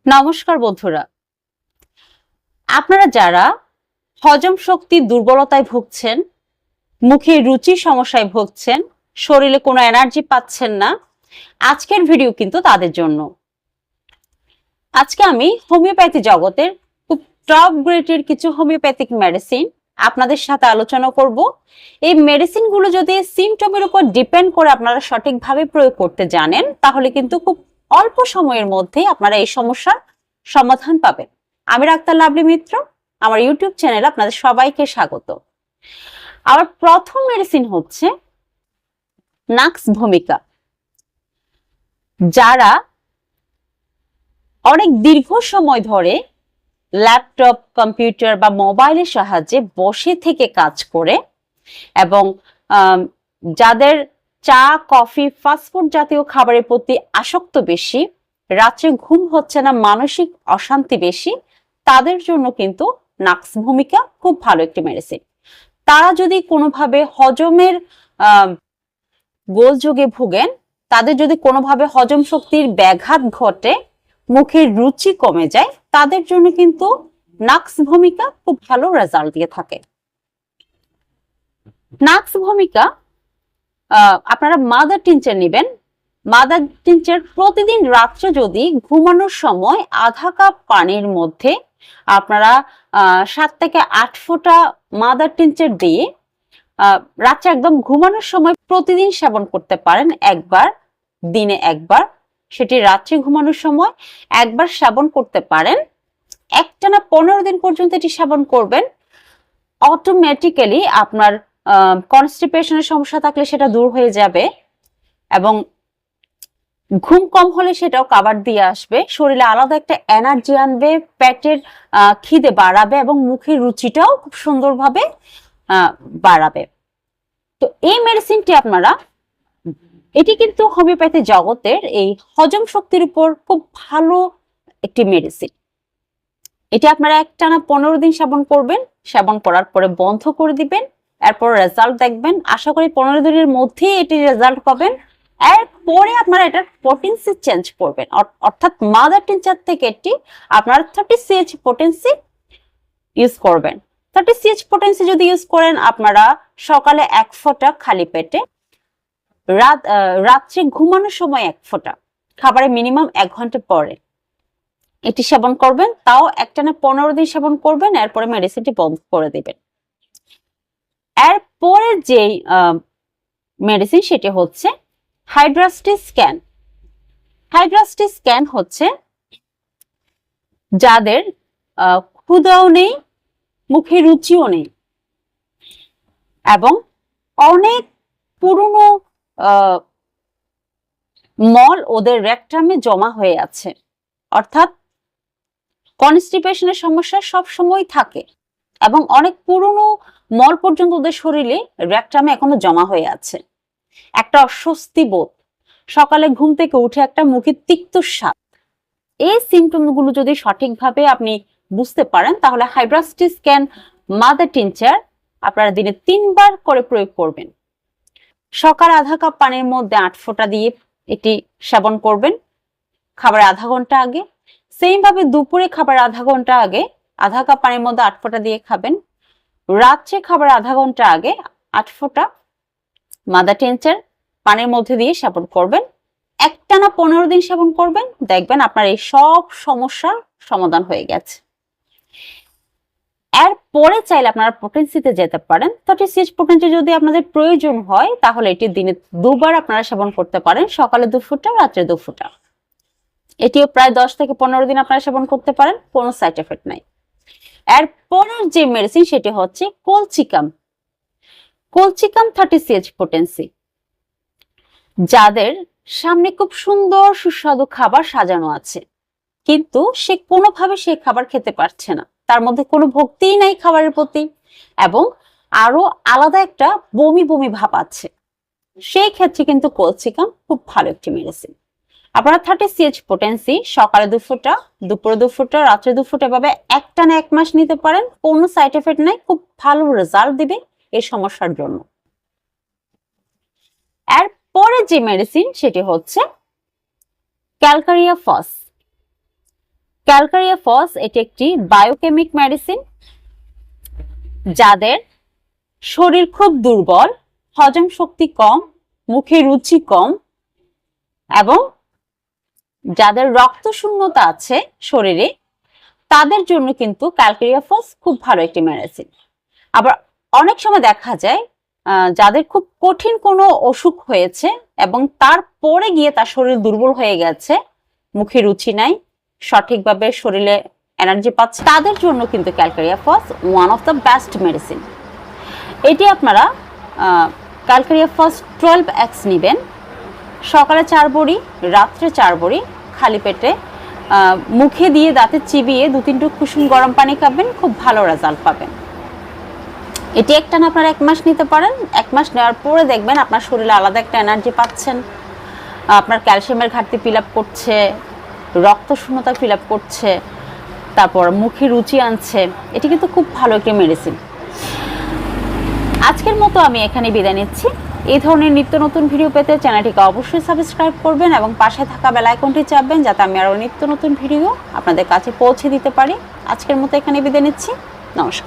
নমস্কার বন্ধুরা, আপনারা যারা হজম শক্তি দুর্বলতায় ভুগছেন, মুখে রুচি সমস্যায় ভুগছেন, শরীরে কোনো এনার্জি পাচ্ছেন না, আজকের ভিডিও কিন্তু তাদের জন্য। আজকে আমি হোমিওপ্যাথি জগতের খুব টপ গ্রেডের কিছু হোমিওপ্যাথিক মেডিসিন আপনাদের সাথে আলোচনা করব। এই মেডিসিনগুলো যদি সিমটমের উপর ডিপেন্ড করে আপনারা সঠিকভাবে প্রয়োগ করতে জানেন, তাহলে কিন্তু খুব অল্প সময়ের মধ্যে আপনারা এই সমস্যার সমাধান পাবেন। আমি ডাক্তার লাভলি মিত্র, আমার ইউটিউব চ্যানেলে আপনাদের সবাইকে স্বাগত। আমার প্রথম মেডিসিন হচ্ছে নাক্স ভূমিকা। যারা অনেক দীর্ঘ সময় ধরে ল্যাপটপ, কম্পিউটার বা মোবাইলের সাহায্যে বসে থেকে কাজ করে এবং যাদের চা, কফি, ফাস্টফুড জাতীয় খাবারের প্রতি আসক্ত বেশি, রাত্রে ঘুম হচ্ছে না, মানসিক অশান্তি বেশি, তাদের জন্য কিন্তু নাক্স ভূমিকা খুব ভালো একটি মেডিসিন। তারা যদি কোনোভাবে হজমের গোলযোগে ভোগেন, তাদের যদি কোনোভাবে হজম শক্তির ব্যাঘাত ঘটে, মুখের রুচি কমে যায়, তাদের জন্য কিন্তু নাক্স ভূমিকা খুব ভালো রেজাল্ট দিয়ে থাকে। নাক্স ভূমিকা আপনারা মাদার টিনচার নেবেন। মাদার টিনচার প্রতিদিন রাত্রে যদি ঘুমানোর সময় আধা কাপ পানির মধ্যে আপনারা 7 থেকে 8 ফোঁটা মাদার টিনচার দিয়ে রাত্রে একদম ঘুমানোর সময় প্রতিদিন সেবন করতে পারেন। একবার, দিনে একবার, সেটি রাত্রে ঘুমানোর সময় একবার সেবন করতে পারেন। একটানা 15 দিন পর্যন্ত এটি সেবন করবেন। অটোমেটিক্যালি আপনার কনস্টিপেশনের সমস্যা থাকলে সেটা দূর হয়ে যাবে এবং ঘুম কম হলে সেটাও কাভার দিয়ে আসবে। শরীরে আলাদা একটা এনার্জি আনবে, পেটের খিদে বাড়াবে এবং মুখের রুচিটাও খুব সুন্দরভাবে বাড়াবে। তো এই মেডিসিনটি আপনারা, এটি কিন্তু হোমিওপ্যাথি জগতের এই হজম শক্তির উপর খুব ভালো একটি মেডিসিন। এটি আপনারা একটানা 15 দিন সেবন করবেন। সেবন করার পরে বন্ধ করে দিবেন, এরপর রেজাল্ট দেখবেন। আশা করি 15 দিনের মধ্যেই এটি রেজাল্ট পাবেন। এরপরে আপনারা এটার পোটেন্সি চেঞ্জ করবেন, অর্থাৎ মাদার টিনচার থেকে এটি আপনারা 30 CH পোটেন্সি ইউজ করবেন। 30 CH পোটেন্সি যদি ইউজ করেন, আপনারা সকালে 1 ফোঁটা খালি পেটে, রাত্রে ঘুমানোর সময় 1 ফোঁটা, খাবারের মিনিমাম 1 ঘন্টা পরে এটি সেবন করবেন। তাও একটানা 15 দিন সেবন করবেন, এরপরে মেডিসিনটি বন্ধ করে দিবেন। এরপরে যে মেডিসিন সেটি হচ্ছে হাইড্রাস্টি স্ক্যান। হাইড্রাস্টি স্ক্যান হচ্ছে যাদের ক্ষুধাও নেই, মুখে রুচিও নেই এবং অনেক পুরনো মল ওদের রেকটামে জমা হয়ে আছে, অর্থাৎ কনস্টিপেশনের সমস্যা সব সময় থাকে এবং অনেক পুরনো মল পর্যন্ত ওদের শরীরে রেকটামে এখনো জমা হয়ে আছে। একটা অস্বস্তি বোধ, সকালে ঘুম থেকে উঠে একটা মুখে তিক্ত স্বাদ, এই সিমটম গুলো যদি সঠিকভাবে আপনি বুঝতে পারেন, তাহলে হাইড্রাস্টি স্ক্যান মাদার টিনচার আপনারা দিনে 3 বার করে প্রয়োগ করবেন। সকাল আধা কাপ পানির মধ্যে 8 ফোঁটা দিয়ে এটি সেবন করবেন খাবারের আধা ঘন্টা আগে। সেম ভাবে দুপুরে খাবার আধা ঘন্টা আগে আধা কাপ পানির মধ্যে 8 ফোঁটা দিয়ে খাবেন। রাত্রে খাবার আধা ঘন্টা আগে 8 ফোঁটা মাদার টিনচার পানির মধ্যে দিয়ে সেবন করবেন। একটানা 15 দিন সেবন করবেন, দেখবেন আপনার এই সব সমস্যার সমাধান হয়ে গেছে। এরপরে চাইলে আপনারা পোটেন্সিতে যেতে পারেন। 30 CH পোটেন্সি যদি আপনাদের প্রয়োজন হয়, তাহলে এটি দিনে 2 বার আপনারা সেবন করতে পারেন, সকালে 2 ফোঁটা, রাত্রে 2 ফোঁটা। এটিও প্রায় 10 থেকে 15 দিন আপনারা সেবন করতে পারেন, কোনো সাইড এফেক্ট নাই। এরপরের যে মেডিসিন সেটি হচ্ছে কলচিকাম। Colchicum 30 CH potency. যাদের সামনে খুব সুন্দর সুস্বাদু খাবার সাজানো আছে, কিন্তু সে কোনোভাবে সে খাবার খেতে পারছে না, তার মধ্যে কোনো ভক্তিই নাই খাবারের প্রতি এবং আরো আলাদা একটা বমি বমি ভাব আছে, সেই ক্ষেত্রে কিন্তু কলচিকাম খুব ভালো একটি মেডিসিন। আপনারা 30 CH পোটেন্সি সকালে 2 ফোঁটা, দুপুরে 2 ফোঁটা, রাত্রে 2 ফোঁটা ভাবে একটানা 1 মাস নিতে পারেন, কোনো সাইড এফেক্ট নাই, খুব ভালো রেজাল্ট দিবে এই সমস্যার জন্য। এরপরে যে মেডিসিন সেটি হচ্ছে ক্যালকারিয়া ফস। ক্যালকারিয়া ফস এটি একটি বায়োকেমিক মেডিসিন। যাদের শরীর খুব দুর্বল, হজম শক্তি কম, মুখে রুচি কম এবং যাদের রক্ত শূন্যতা আছে শরীরে, তাদের জন্য কিন্তু ক্যালকারিয়া ফস খুব ভালো একটি মেডিসিন। আবার অনেক সময় দেখা যায় যাদের খুব কঠিন কোনো অসুখ হয়েছে এবং তারপরে গিয়ে তার শরীর দুর্বল হয়ে গেছে, মুখে রুচি নাই, সঠিকভাবে শরীরে এনার্জি পাচ্ছে, তাদের জন্য কিন্তু Calcarea phos one of the best medicine. এটি আপনারা ক্যালকারিয়া ফস 12x নেবেন। সকালে 4 বড়ি, রাত্রে 4 বড়ি, খালি পেটে মুখে দিয়ে দাঁতে চিবিয়ে 2-3 টুক কুসুম গরম পানি খাবেন, খুব ভালো রেজাল্ট পাবেন। এটি একটানা আপনারা 1 মাস নিতে পারেন। 1 মাস নেওয়ার পরে দেখবেন আপনার শরীরে আলাদা একটা এনার্জি পাচ্ছেন, আপনার ক্যালসিয়ামের ঘাটতি ফিল আপ করছে, রক্ত শূন্যতা ফিল আপ করছে, তারপর মুখে রুচি আনছে। এটি কিন্তু খুব ভালো একটি মেডিসিন। আজকের মতো আমি এখানে বিদায় নিচ্ছি। এই ধরনের নিত্য নতুন ভিডিও পেতে চ্যানেলটিকে অবশ্যই সাবস্ক্রাইব করবেন এবং পাশে থাকা বেল আইকনটি চাপবেন, যাতে আমি আরও নিত্য নতুন ভিডিও আপনাদের কাছে পৌঁছে দিতে পারি। আজকের মতো এখানে বিদায় নিচ্ছি। নমস্কার।